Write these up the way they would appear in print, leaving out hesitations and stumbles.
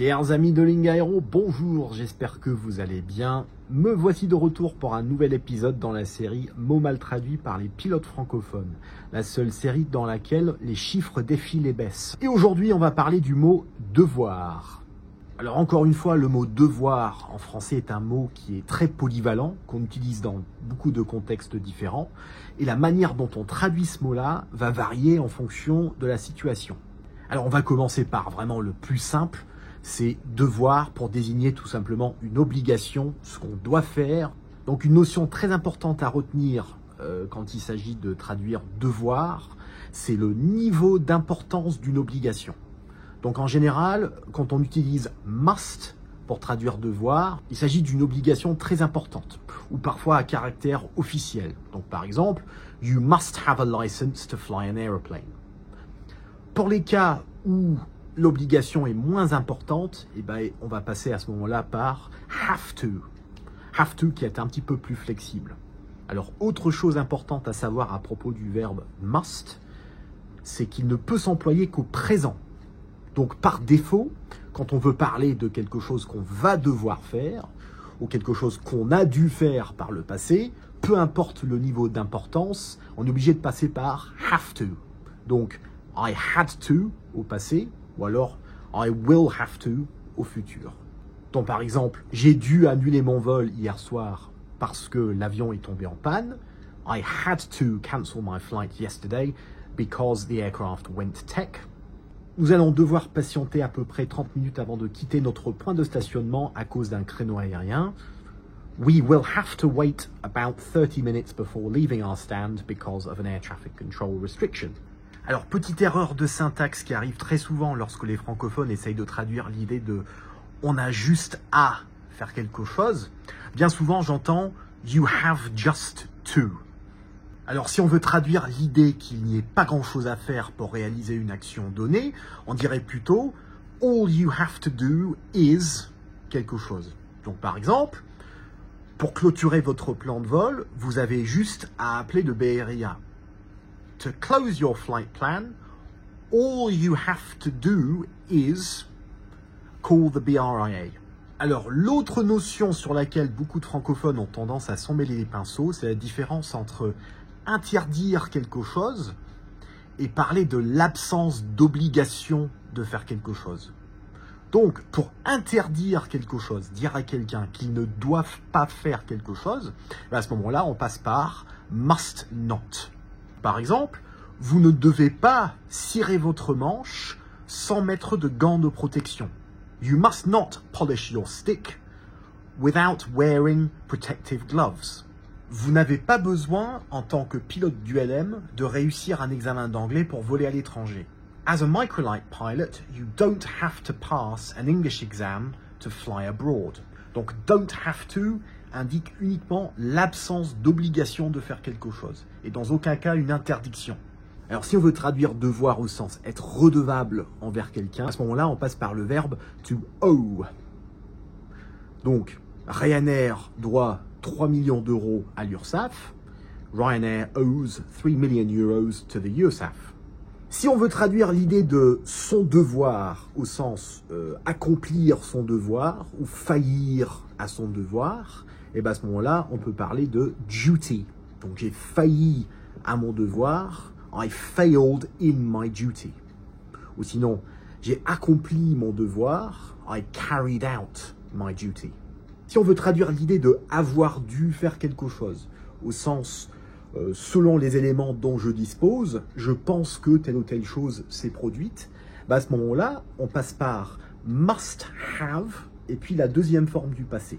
Chers amis de Lingaero, bonjour, j'espère que vous allez bien. Me voici de retour pour un nouvel épisode dans la série Mots mal traduits par les pilotes francophones, la seule série dans laquelle les chiffres défient les baisses. Et aujourd'hui, on va parler du mot devoir. Alors encore une fois, le mot devoir en français est un mot qui est très polyvalent, qu'on utilise dans beaucoup de contextes différents, et la manière dont on traduit ce mot-là va varier en fonction de la situation. Alors on va commencer par vraiment le plus simple, c'est devoir pour désigner tout simplement une obligation, ce qu'on doit faire. Donc une notion très importante à retenir quand il s'agit de traduire devoir, c'est le niveau d'importance d'une obligation. Donc en général, quand on utilise must pour traduire devoir, il s'agit d'une obligation très importante, ou parfois à caractère officiel. Donc par exemple, you must have a license to fly an airplane. Pour les cas où l'obligation est moins importante, eh ben, on va passer à ce moment-là par have to. Have to qui est un petit peu plus flexible. Alors, autre chose importante à savoir à propos du verbe must, c'est qu'il ne peut s'employer qu'au présent. Donc, par défaut, quand on veut parler de quelque chose qu'on va devoir faire, ou quelque chose qu'on a dû faire par le passé, peu importe le niveau d'importance, on est obligé de passer par have to. Donc, I had to au passé, ou alors I will have to au futur. Donc par exemple, j'ai dû annuler mon vol hier soir parce que l'avion est tombé en panne. I had to cancel my flight yesterday because the aircraft went tech. Nous allons devoir patienter à peu près 30 minutes avant de quitter notre point de stationnement à cause d'un créneau aérien. We will have to wait about 30 minutes before leaving our stand because of an air traffic control restriction. Alors, petite erreur de syntaxe qui arrive très souvent lorsque les francophones essayent de traduire l'idée de « on a juste à faire quelque chose ». Bien souvent, j'entends « you have just to ». Alors, si on veut traduire l'idée qu'il n'y ait pas grand-chose à faire pour réaliser une action donnée, on dirait plutôt « all you have to do is quelque chose ». Donc, par exemple, pour clôturer votre plan de vol, vous avez juste à appeler le BRIA. To close your flight plan, all you have to do is call the BRIA. Alors, l'autre notion sur laquelle beaucoup de francophones ont tendance à s'emmêler les pinceaux, c'est la différence entre interdire quelque chose et parler de l'absence d'obligation de faire quelque chose. Donc, pour interdire quelque chose, dire à quelqu'un qu'il ne doit pas faire quelque chose, à ce moment-là, on passe par must not. Par exemple, vous ne devez pas cirer votre manche sans mettre de gants de protection. You must not polish your stick without wearing protective gloves. Vous n'avez pas besoin, en tant que pilote d'ULM, de réussir un examen d'anglais pour voler à l'étranger. As a microlight pilot, you don't have to pass an English exam to fly abroad. Donc, don't have to indique uniquement l'absence d'obligation de faire quelque chose, et dans aucun cas une interdiction. Alors si on veut traduire devoir au sens être redevable envers quelqu'un, à ce moment-là on passe par le verbe to owe. Donc Ryanair doit 3 millions d'euros à l'URSSAF, Ryanair owes 3 million euros to the URSSAF. Si on veut traduire l'idée de son devoir au sens accomplir son devoir ou faillir à son devoir, et bien à ce moment-là, on peut parler de duty. Donc j'ai failli à mon devoir, I failed in my duty. Ou sinon, j'ai accompli mon devoir, I carried out my duty. Si on veut traduire l'idée de avoir dû faire quelque chose, au sens selon les éléments dont je dispose, je pense que telle ou telle chose s'est produite, ben à ce moment-là, on passe par must have et puis la deuxième forme du passé.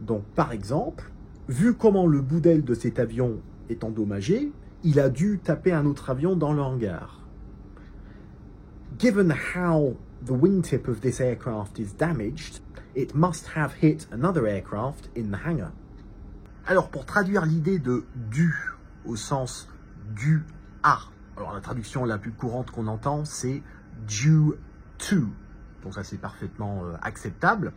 Donc, par exemple, vu comment le bout d'aile de cet avion est endommagé, il a dû taper un autre avion dans le hangar. Given how the wingtip of this aircraft is damaged, it must have hit another aircraft in the hangar. Alors, pour traduire l'idée de dû au sens dû à, alors la traduction la plus courante qu'on entend, c'est due to. Donc ça, c'est parfaitement acceptable.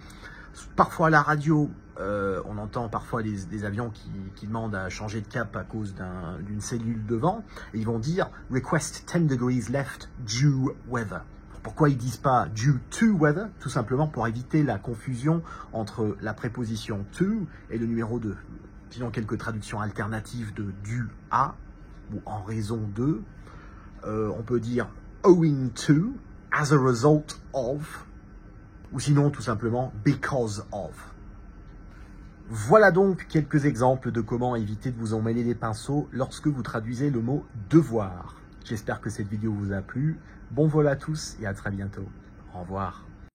Parfois à la radio, on entend parfois des avions qui demandent à changer de cap à cause d'une cellule de vent. Et ils vont dire « Request 10 degrees left due weather ». Pourquoi ils disent pas due to weather? Tout simplement pour éviter la confusion entre la préposition to et le numéro 2. Sinon, quelques traductions alternatives de due à ou en raison de. On peut dire owing to, as a result of, ou sinon tout simplement because of. Voilà donc quelques exemples de comment éviter de vous emmêler les pinceaux lorsque vous traduisez le mot devoir. J'espère que cette vidéo vous a plu. Bon vol à tous et à très bientôt. Au revoir.